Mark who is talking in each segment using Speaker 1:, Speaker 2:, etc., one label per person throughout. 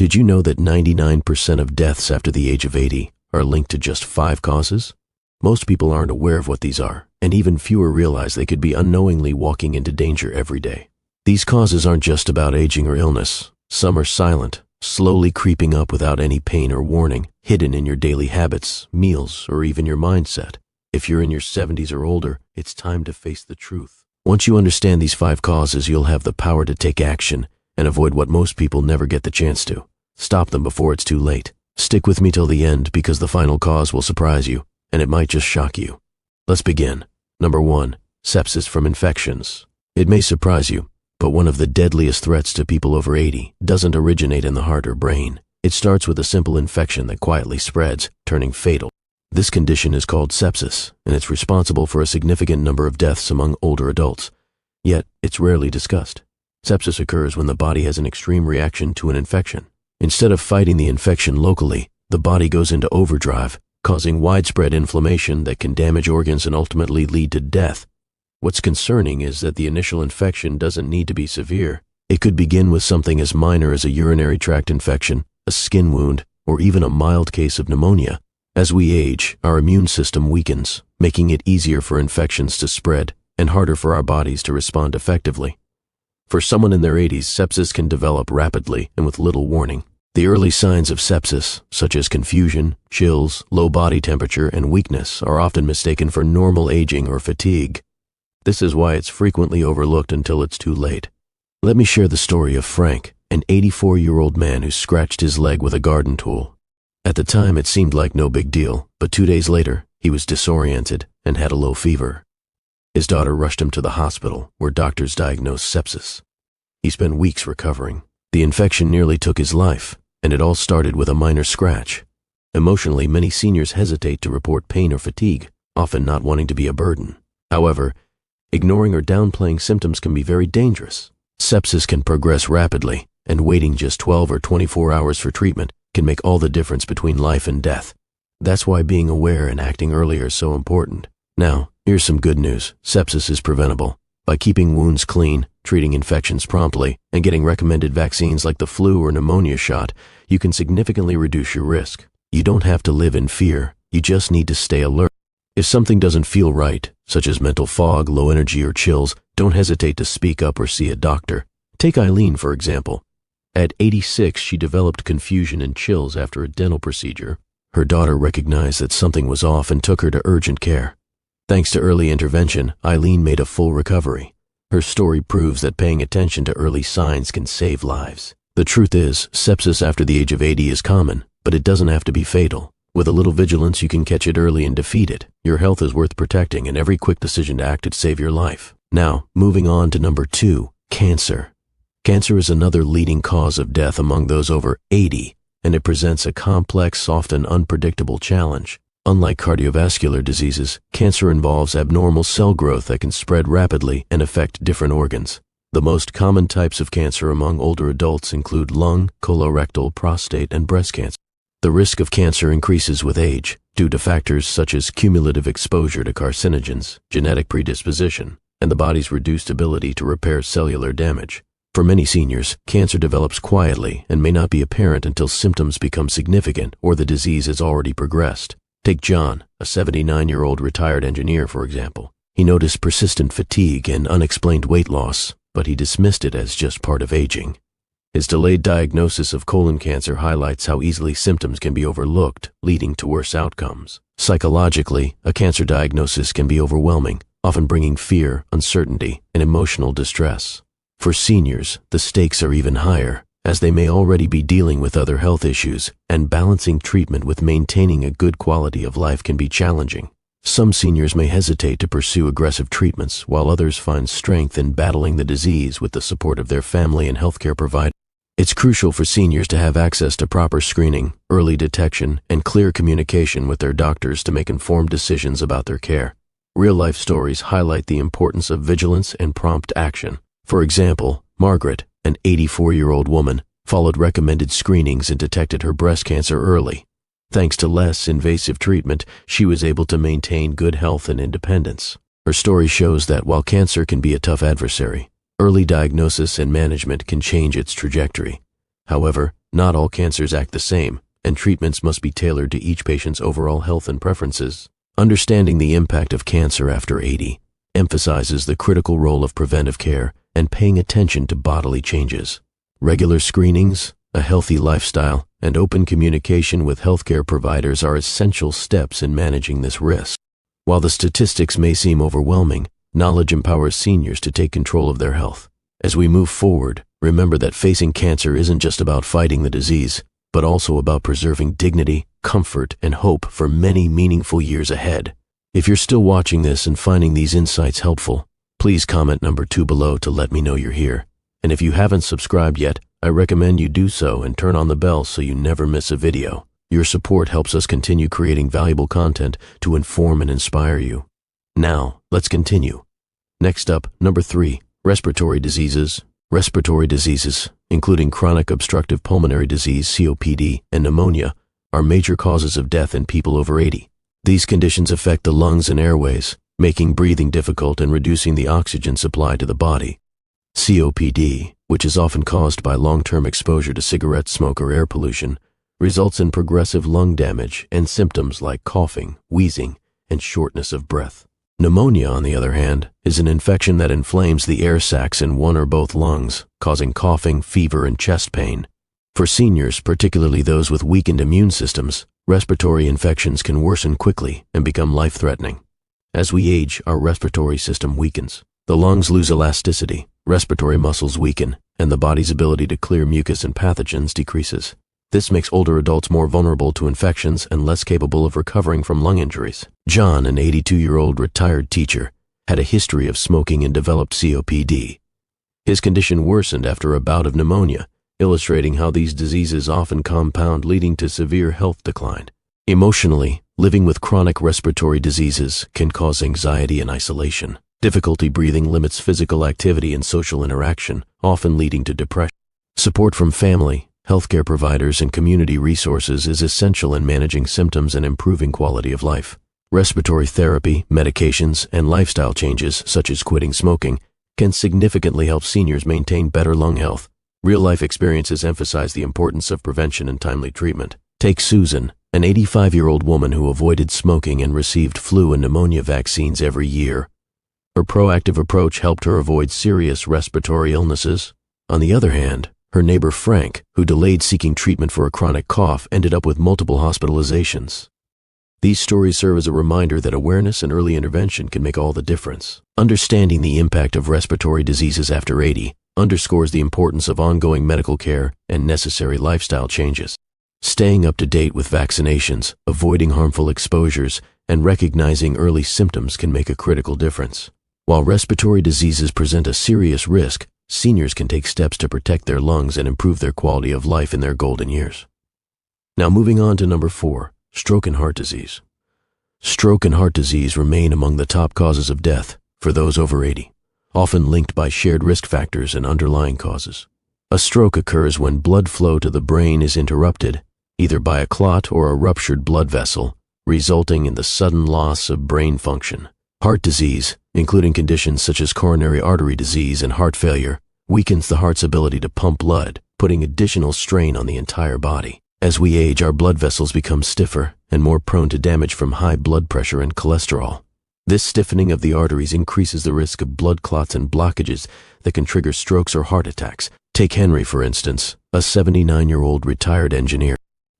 Speaker 1: Did you know that 99% of deaths after the age of 80 are linked to just 5 causes? Most people aren't aware of what these are, and even fewer realize they could be unknowingly walking into danger every day. These causes aren't just about aging or illness. Some are silent, slowly creeping up without any pain or warning, hidden in your daily habits, meals, or even your mindset. If you're in your 70s or older, it's time to face the truth. Once you understand these 5 causes, you'll have the power to take action and avoid what most people never get the chance to. Stop them before it's too late. Stick with me till the end because the final cause will surprise you, and it might just shock you. Let's begin. Number 1, sepsis from infections. It may surprise you, but one of the deadliest threats to people over 80 doesn't originate in the heart or brain. It starts with a simple infection that quietly spreads, turning fatal. This condition is called sepsis, and it's responsible for a significant number of deaths among older adults. Yet, it's rarely discussed. Sepsis occurs when the body has an extreme reaction to an infection. Instead of fighting the infection locally, the body goes into overdrive, causing widespread inflammation that can damage organs and ultimately lead to death. What's concerning is that the initial infection doesn't need to be severe. It could begin with something as minor as a urinary tract infection, a skin wound, or even a mild case of pneumonia. As we age, our immune system weakens, making it easier for infections to spread and harder for our bodies to respond effectively. For someone in their 80s, sepsis can develop rapidly and with little warning. The early signs of sepsis, such as confusion, chills, low body temperature, and weakness, are often mistaken for normal aging or fatigue. This is why it's frequently overlooked until it's too late. Let me share the story of Frank, an 84-year-old man who scratched his leg with a garden tool. At the time, it seemed like no big deal, but 2 days later, he was disoriented and had a low fever. His daughter rushed him to the hospital, where doctors diagnosed sepsis. He spent weeks recovering. The infection nearly took his life, and it all started with a minor scratch. Emotionally, many seniors hesitate to report pain or fatigue, often not wanting to be a burden. However, ignoring or downplaying symptoms can be very dangerous. Sepsis can progress rapidly, and waiting just 12 or 24 hours for treatment can make all the difference between life and death. That's why being aware and acting earlier is so important. Now, here's some good news. Sepsis is preventable. By keeping wounds clean, treating infections promptly, and getting recommended vaccines like the flu or pneumonia shot, you can significantly reduce your risk. You don't have to live in fear. You just need to stay alert. If something doesn't feel right, such as mental fog, low energy, or chills, don't hesitate to speak up or see a doctor. Take Eileen, for example. At 86, she developed confusion and chills after a dental procedure. Her daughter recognized that something was off and took her to urgent care. Thanks to early intervention, Eileen made a full recovery. Her story proves that paying attention to early signs can save lives. The truth is, sepsis after the age of 80 is common, but it doesn't have to be fatal. With a little vigilance, you can catch it early and defeat it. Your health is worth protecting, and every quick decision to act could save your life. Now, moving on to number 2, cancer. Cancer is another leading cause of death among those over 80, and it presents a complex, often unpredictable challenge. Unlike cardiovascular diseases, cancer involves abnormal cell growth that can spread rapidly and affect different organs. The most common types of cancer among older adults include lung, colorectal, prostate, and breast cancer. The risk of cancer increases with age due to factors such as cumulative exposure to carcinogens, genetic predisposition, and the body's reduced ability to repair cellular damage. For many seniors, cancer develops quietly and may not be apparent until symptoms become significant or the disease has already progressed. Take John, a 79-year-old retired engineer, for example. He noticed persistent fatigue and unexplained weight loss, but he dismissed it as just part of aging. His delayed diagnosis of colon cancer highlights how easily symptoms can be overlooked, leading to worse outcomes. Psychologically, a cancer diagnosis can be overwhelming, often bringing fear, uncertainty, and emotional distress. For seniors, the stakes are even higher, as they may already be dealing with other health issues, and balancing treatment with maintaining a good quality of life can be challenging. Some seniors may hesitate to pursue aggressive treatments, while others find strength in battling the disease with the support of their family and healthcare providers. It's crucial for seniors to have access to proper screening, early detection, and clear communication with their doctors to make informed decisions about their care. Real-life stories highlight the importance of vigilance and prompt action. For example, Margaret, an 84-year-old woman, followed recommended screenings and detected her breast cancer early. Thanks to less invasive treatment, she was able to maintain good health and independence. Her story shows that while cancer can be a tough adversary, early diagnosis and management can change its trajectory. However, Not all cancers act the same, and treatments must be tailored to each patient's overall health and preferences. Understanding the impact of cancer after 80 emphasizes the critical role of preventive care and paying attention to bodily changes. Regular screenings, a healthy lifestyle, and open communication with healthcare providers are essential steps in managing this risk. While the statistics may seem overwhelming, knowledge empowers seniors to take control of their health. As we move forward, remember that facing cancer isn't just about fighting the disease, but also about preserving dignity, comfort, and hope for many meaningful years ahead. If you're still watching this and finding these insights helpful, please comment number 2 below to let me know you're here. And if you haven't subscribed yet, I recommend you do so and turn on the bell so you never miss a video. Your support helps us continue creating valuable content to inform and inspire you. Now, let's continue. Next up, number 3, respiratory diseases. Respiratory diseases, including chronic obstructive pulmonary disease, COPD, and pneumonia, are major causes of death in people over 80. These conditions affect the lungs and airways, making breathing difficult and reducing the oxygen supply to the body. COPD, which is often caused by long-term exposure to cigarette smoke or air pollution, results in progressive lung damage and symptoms like coughing, wheezing, and shortness of breath. Pneumonia, on the other hand, is an infection that inflames the air sacs in one or both lungs, causing coughing, fever, and chest pain. For seniors, particularly those with weakened immune systems, respiratory infections can worsen quickly and become life-threatening. As we age, our respiratory system weakens. The lungs lose elasticity, respiratory muscles weaken, and the body's ability to clear mucus and pathogens decreases. This makes older adults more vulnerable to infections and less capable of recovering from lung injuries. John, an 82-year-old retired teacher, had a history of smoking and developed COPD. His condition worsened after a bout of pneumonia, illustrating how these diseases often compound, leading to severe health decline. Emotionally, living with chronic respiratory diseases can cause anxiety and isolation. Difficulty breathing limits physical activity and social interaction, often leading to depression. Support from family, healthcare providers, and community resources is essential in managing symptoms and improving quality of life. Respiratory therapy, medications, and lifestyle changes, such as quitting smoking, can significantly help seniors maintain better lung health. Real-life experiences emphasize the importance of prevention and timely treatment. Take Susan, an 85-year-old woman who avoided smoking and received flu and pneumonia vaccines every year. Her proactive approach helped her avoid serious respiratory illnesses. On the other hand, her neighbor Frank, who delayed seeking treatment for a chronic cough, ended up with multiple hospitalizations. These stories serve as a reminder that awareness and early intervention can make all the difference. Understanding the impact of respiratory diseases after 80 underscores the importance of ongoing medical care and necessary lifestyle changes. Staying up to date with vaccinations, avoiding harmful exposures, and recognizing early symptoms can make a critical difference. While respiratory diseases present a serious risk, seniors can take steps to protect their lungs and improve their quality of life in their golden years. Now moving on to number 4, stroke and heart disease. Stroke and heart disease remain among the top causes of death for those over 80, often linked by shared risk factors and underlying causes. A stroke occurs when blood flow to the brain is interrupted, either by a clot or a ruptured blood vessel, resulting in the sudden loss of brain function. Heart disease, including conditions such as coronary artery disease and heart failure, weakens the heart's ability to pump blood, putting additional strain on the entire body. As we age, our blood vessels become stiffer and more prone to damage from high blood pressure and cholesterol. This stiffening of the arteries increases the risk of blood clots and blockages that can trigger strokes or heart attacks. Take Henry, for instance, a 79-year-old retired engineer.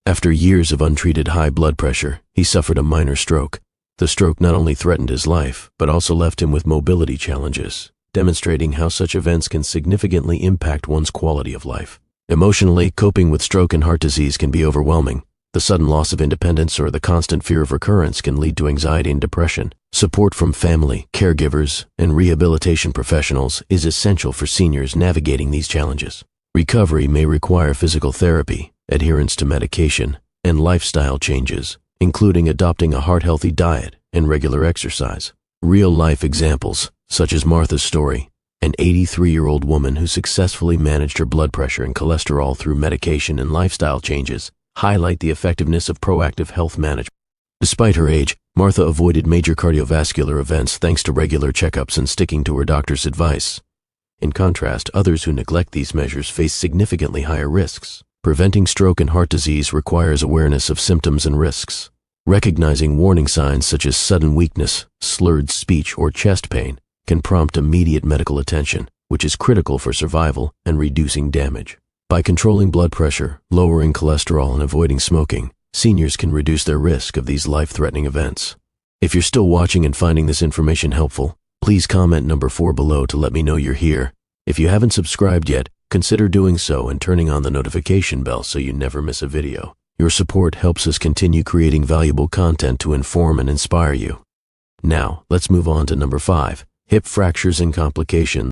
Speaker 1: After years of untreated high blood pressure, he suffered a minor stroke. The stroke not only threatened his life, but also left him with mobility challenges, demonstrating how such events can significantly impact one's quality of life. Emotionally, coping with stroke and heart disease can be overwhelming. The sudden loss of independence or the constant fear of recurrence can lead to anxiety and depression. Support from family, caregivers, and rehabilitation professionals is essential for seniors navigating these challenges. Recovery may require physical therapy, adherence to medication, and lifestyle changes, including adopting a heart-healthy diet and regular exercise. Real-life examples, such as Martha's story, an 83-year-old woman who successfully managed her blood pressure and cholesterol through medication and lifestyle changes, highlight the effectiveness of proactive health management. Despite her age, Martha avoided major cardiovascular events thanks to regular checkups and sticking to her doctor's advice. In contrast, others who neglect these measures face significantly higher risks. Preventing stroke and heart disease requires awareness of symptoms and risks. Recognizing warning signs such as sudden weakness, slurred speech, or chest pain can prompt immediate medical attention, which is critical for survival and reducing damage. By controlling blood pressure, lowering cholesterol, and avoiding smoking, seniors can reduce their risk of these life-threatening events. If you're still watching and finding this information helpful, please comment number 4 below to let me know you're here. If you haven't subscribed yet, consider doing so and turning on the notification bell so you never miss a video. Your support helps us continue creating valuable content to inform and inspire you. Now, let's move on to number 5, hip fractures and complications.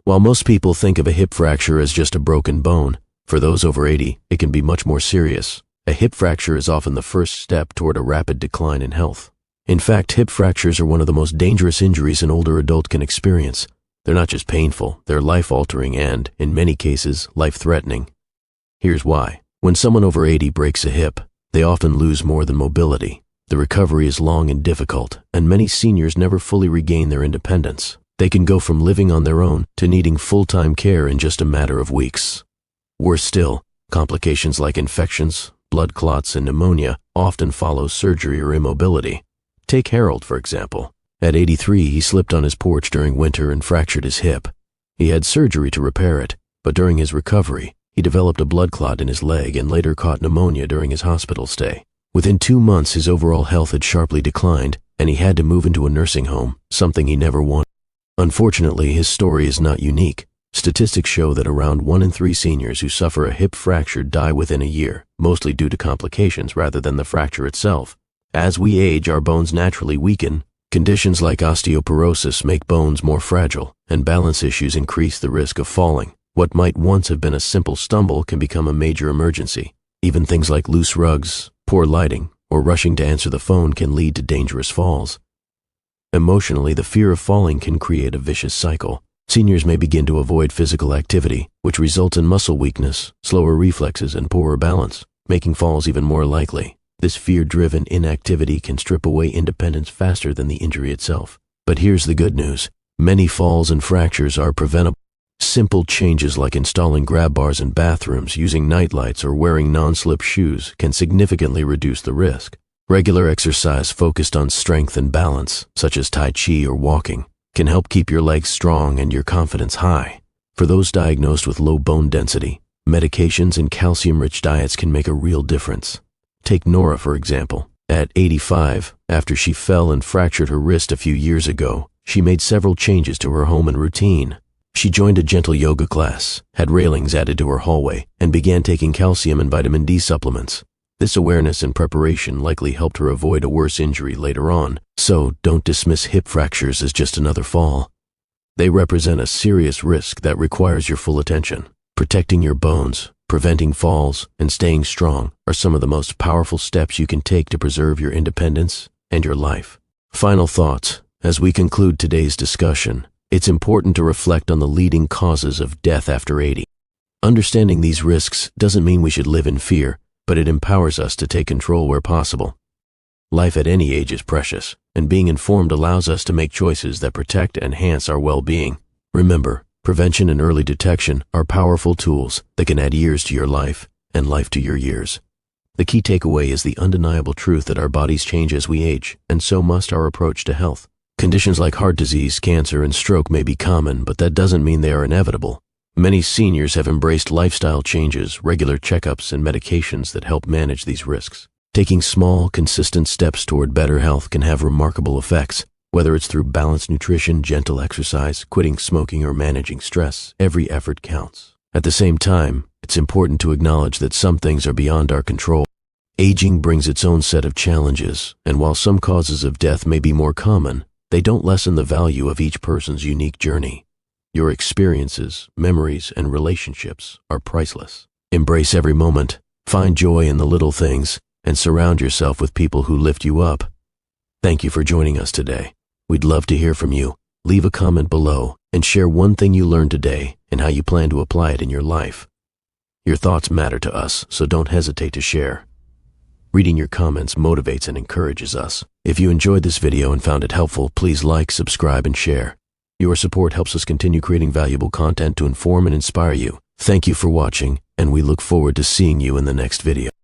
Speaker 1: While most people think of a hip fracture as just a broken bone, for those over 80, it can be much more serious. A hip fracture is often the first step toward a rapid decline in health. In fact, hip fractures are one of the most dangerous injuries an older adult can experience. They're not just painful, they're life-altering and, in many cases, life-threatening. Here's why. When someone over 80 breaks a hip, they often lose more than mobility. The recovery is long and difficult, and many seniors never fully regain their independence. They can go from living on their own to needing full-time care in just a matter of weeks. Worse still, complications like infections, blood clots, and pneumonia often follow surgery or immobility. Take Harold, for example. At 83, he slipped on his porch during winter and fractured his hip. He had surgery to repair it, but during his recovery, he developed a blood clot in his leg and later caught pneumonia during his hospital stay. Within 2 months, his overall health had sharply declined, and he had to move into a nursing home, something he never wanted. Unfortunately, his story is not unique. Statistics show that around 1 in 3 seniors who suffer a hip fracture die within a year, mostly due to complications rather than the fracture itself. As we age, our bones naturally weaken. Conditions like osteoporosis make bones more fragile, and balance issues increase the risk of falling. What might once have been a simple stumble can become a major emergency. Even things like loose rugs, poor lighting, or rushing to answer the phone can lead to dangerous falls. Emotionally, the fear of falling can create a vicious cycle. Seniors may begin to avoid physical activity, which results in muscle weakness, slower reflexes, and poorer balance, making falls even more likely. This fear-driven inactivity can strip away independence faster than the injury itself. But here's the good news. Many falls and fractures are preventable. Simple changes like installing grab bars in bathrooms, using nightlights, or wearing non-slip shoes can significantly reduce the risk. Regular exercise focused on strength and balance, such as Tai Chi or walking, can help keep your legs strong and your confidence high. For those diagnosed with low bone density, medications and calcium-rich diets can make a real difference. Take Nora, for example. At 85, after she fell and fractured her wrist a few years ago, she made several changes to her home and routine. She joined a gentle yoga class, had railings added to her hallway, and began taking calcium and vitamin D supplements. This awareness and preparation likely helped her avoid a worse injury later on. So don't dismiss hip fractures as just another fall. They represent a serious risk that requires your full attention. Protecting your bones, preventing falls, and staying strong are some of the most powerful steps you can take to preserve your independence and your life. Final thoughts. As we conclude today's discussion, it's important to reflect on the leading causes of death after 80. Understanding these risks doesn't mean we should live in fear, but it empowers us to take control where possible. Life at any age is precious, and being informed allows us to make choices that protect and enhance our well-being. Remember, prevention and early detection are powerful tools that can add years to your life and life to your years. The key takeaway is the undeniable truth that our bodies change as we age, and so must our approach to health. Conditions like heart disease, cancer, and stroke may be common, but that doesn't mean they are inevitable. Many seniors have embraced lifestyle changes, regular checkups, and medications that help manage these risks. Taking small, consistent steps toward better health can have remarkable effects. Whether it's through balanced nutrition, gentle exercise, quitting smoking, or managing stress, every effort counts. At the same time, it's important to acknowledge that some things are beyond our control. Aging brings its own set of challenges, and while some causes of death may be more common, they don't lessen the value of each person's unique journey. Your experiences, memories, and relationships are priceless. Embrace every moment, find joy in the little things, and surround yourself with people who lift you up. Thank you for joining us today. We'd love to hear from you. Leave a comment below and share one thing you learned today and how you plan to apply it in your life. Your thoughts matter to us, so don't hesitate to share. Reading your comments motivates and encourages us. If you enjoyed this video and found it helpful, please like, subscribe, and share. Your support helps us continue creating valuable content to inform and inspire you. Thank you for watching, and we look forward to seeing you in the next video.